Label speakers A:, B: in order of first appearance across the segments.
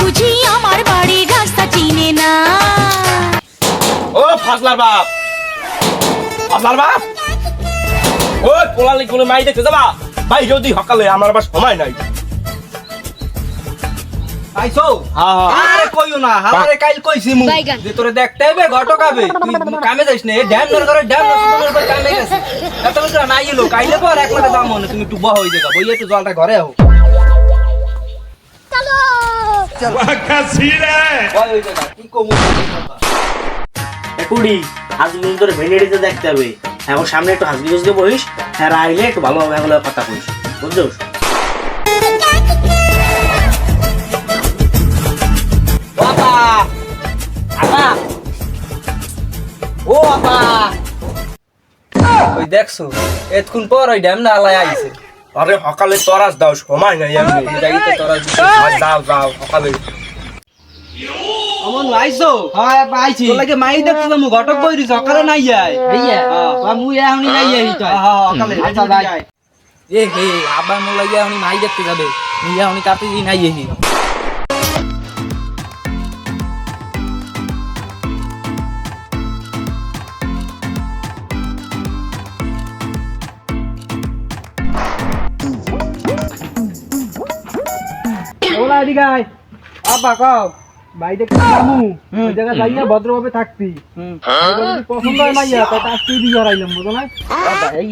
A: বুঝি আমার বাড়ির রাস্তা চিনে না।
B: ও ফাজলার বাপ, ফাজলার বাপ, ওই পোলালি কোলে মাই দেখতে যাবা ভাই? যদি সকালে আমার আবার সময় নাই।
C: আইছো? আরে কইও না, আমারে কাইল কইছি মু যে তোরে দেখতে হবে ঘটক আবে, তুই কামে যাইস না। ড্যাম নর করে ড্যাম নর করে কামে গেছে। এত বছর না আইলো, কাইলে পর এক লাখ দাম হলো। তুমি একটু বহ হই যাবা, বইয়ে একটু জলটা ঘরে আও। চলো চলো কাসিরে বয় হই যাবা। কি কমু
D: একুড়ি হাজবেন্ড তোর ভেন্ডিতে দেখতে হবে। এখন সামনে একটু হাজবি বুঝতে বলিস, হ্যাঁ আইলে একটু ভালোভাবে এগুলো কথা কইস, বুঝছিস?
C: বাবা আপা, ও আপা, ওই দেখছো এতক্ষণ পর ওই ড্যাম না আলাই আইছে।
B: আরে সকালে তরাস দাও, সময় নাই এমনি।
C: যাইতে তোরা
B: যাও যাও সকালে।
C: অমন আইছো? হ্যাঁ আপা আইছি। তোর লাগে মাই দেখছিস মু ঘটক কইরি সকালে নাই যাই। হইয়া হ্যাঁ মু এখনি নাই যাই তো। হ্যাঁ সকালে আচ্ছা যাই। এ হে আবা মু লাগে এখনি মাই দেখতে যাবে। মুই এখনি কাতে দি নাই যাই। ওলা এদিকে আয়। আব্বা কও ভাই দেখতে যামু, ওই জায়গা যাইয়া ভদ্রভাবে থাকবি। যদি পছন্দ হয় মাইয়া তো আজকে দিয়ে হারাইলাম, বুঝো না? আব্বা এই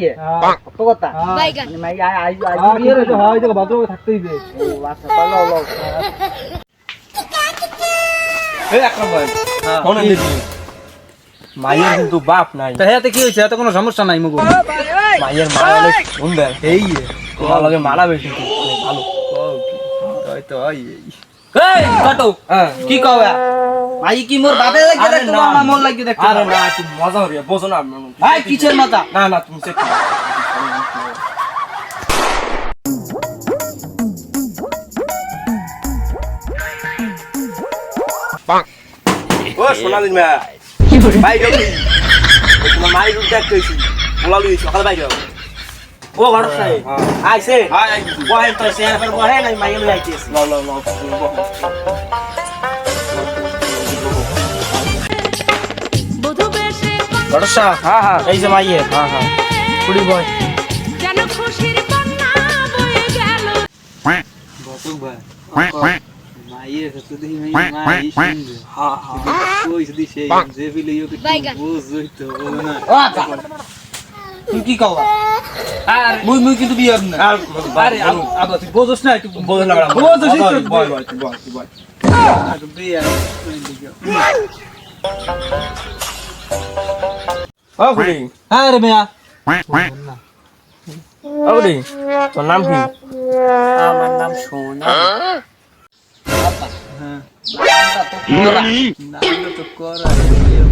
C: কত কথা মানে মাই আই আই বিয়ে রে তো হয়, জায়গা ভদ্রভাবে থাকতেই দে। ও আচ্ছা চলো লও। এই আকরাম ভাই
B: ফোন দিবি, মায়ের কিন্তু বাপ নাই।
C: তা হেতে কি হইছে? এত কোনো সমস্যা নাই মগো।
B: মায়ের মা অনেক সুন্দর,
C: এই
B: তোমার লগে মানাবে কিন্তু অনেক ভালো।
C: ওই তো এই এই কাটো কি কওয়া? ভাই কি মোর বাপে লাগে দেখতে না মোর লাগে দেখতে?
B: আরে না তুমি মজা হরিয়া বোঝো না।
C: ভাই কিছের মজা?
B: না না তুমি চেক ও সোনালি মা ভাই যাও, তোমার মাই রুট দেখতেছি বলা লইছি সকাল ভাই যাও।
D: ও ঘটক সাহেব আইছে, বহেন তো সে এখন বহেন, আমি মাইয়ে লই আইতেছি।
B: লও লও লও
A: বধূ বেশে
D: ঘটক সাহেব
B: হ্যাঁ হ্যাঁ
D: এই যে মাইয়ে,
B: হ্যাঁ হ্যাঁ
D: কুড়ি বয়।
A: যেন খুশির বন্যা বয়ে গেল।
C: ঘটক ভাই মাইয়ে যদি মাই শুনবে হ্যাঁ হ্যাঁ কই যদি সেই যে বিলিও কি বুঝই তো বলো না। তুই কি কওয়া? আর মুই মুই কিন্তু বিয়ার না। আরে আবা তুই বুঝছ না, তুই
B: বোঝো না বড়
C: বুঝছ না
B: বয় বয় বয় বয়
C: আর বিয়ার
B: ও গুলি
C: আরে মিয়া
B: ও গুলি তোর নাম কি?
D: আমার নাম সোনা।
C: হ্যাঁ নাম তো করা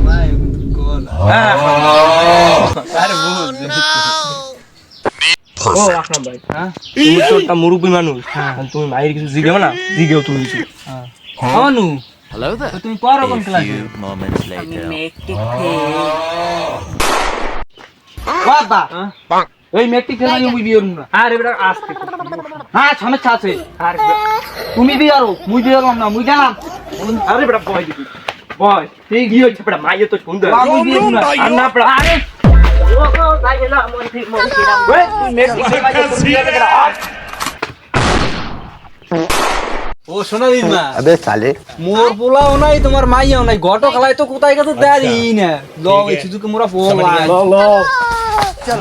C: মাই করা।
B: হ্যাঁ
C: আরে বুঝ
B: ও আকরাম ভাই,
C: হ্যাঁ
B: তুমি তো একটা মুরব্বী মানুষ, তুমি মায়ের কিছু জিগেও না, জিগেও তুমি কিছু।
C: অনু তুমি পড়ো কোন ক্লাসে? বাবা এই মেট্রিক ফেল আমি বিয়ার না। আরে বেটা আস্তে হ্যাঁ সমস্যা আছে। আর তুমি বিয়ারো মুই বিয়ারলাম না, মুই জানাম।
B: আরে বেটা বয় দিবি বয়, ঠিক কি হচ্ছে বেটা? মাইয়ে তো সুন্দর,
C: আমি বিয়ার না।
B: আর না বেটা
C: আরে
D: ও গো তাই গেল মন ঠিক মন কিরাম।
B: ওই তুই মেট্রিক ফেল মাইয়ে তো বিয়ে করে
C: ও শোনা দিন না আবে সালে মোর পোলাও নাই, তোমার মাইয়াও নাই, ঘটো খেলায় তো কোথায় গেছে দাঁড়ি না। ল এই সুযোগে মোরা পোলা
B: ল ল
C: চল